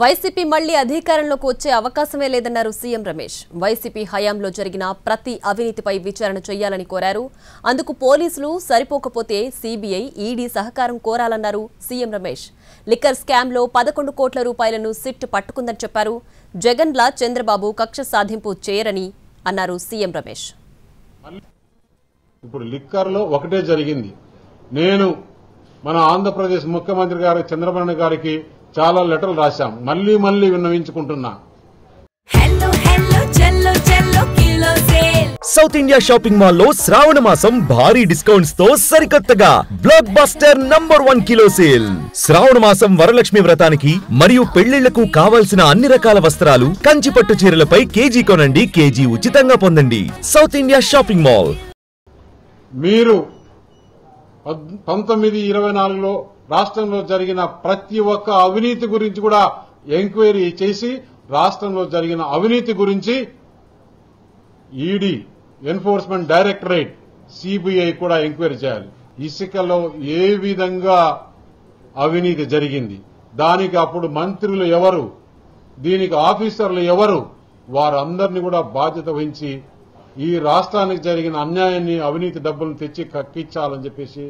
YCP మళ్లీ అధికారంలోకి వచ్చే అవకాశమే లేదన్నారు సీఎం రమేష్. వైసీపీ హయాంలో జరిగిన ప్రతి అవినీతిపై విచారణ చేయాలని కోరారు. అందుకు పోలీసులు సరిపోకపోతే సీబీఐ, ఈడీ సహకారం కోరాలన్నారు సీఎం రమేష్. లిక్కర్ స్కామ్లో 11 కోట్ల రూపాయలను సిట్ పట్టుకుందని చెప్పారు. జగన్లా చంద్రబాబు కక్ష సాధింపు చేయరని అన్నారు సీఎం రమేష్. ఇప్పుడు లిక్కర్లో ఒకటే జరిగింది. నేను మన ఆంధ్రప్రదేశ్ ముఖ్యమంత్రి గారు చంద్రబాబు గారికి చాలా లెటర్లు రాశాం. మళ్లీ విన్నవించుకుంటున్నా. సౌత్ ఇండియా షాపింగ్ మాల్ లో శ్రావణ మాసం భారీ డిస్కౌంట్స్ తో సరికొత్తగా blockbuster number 1 kilo sale. శ్రావణ మాసం వరలక్ష్మి వ్రతానికి మరియు పెళ్లిళ్లకు కావాల్సిన అన్ని రకాల వస్త్రాలు, కంచి పట్టు చీరలపై కేజీ కొనండి, కేజీ ఉచితంగా పొందండి. South India shopping mall. మీరు 1924లో రాష్ట్రంలో జరిగిన ప్రతి ఒక్క అవినీతి గురించి కూడా ఎంక్వైరీ చేసి రాష్ట్రంలో జరిగిన అవినీతి గురించి ఈడీ, ఎన్ఫోర్స్మెంట్ డైరెక్టరేట్, సిబిఐ కూడా ఎంక్వైరీ చేయాలి. ఇసుకలో ఏ విధంగా అవినీతి జరిగింది, దానికి అప్పుడు మంత్రులు ఎవరు, దీనికి ఆఫీసర్లు ఎవరు, వారందరినీ కూడా బాధ్యత వహించి ఈ రాష్ట్రానికి జరిగిన అన్యాయాన్ని, అవినీతి డబ్బులను తెచ్చి కక్కించాలని చెప్పేసి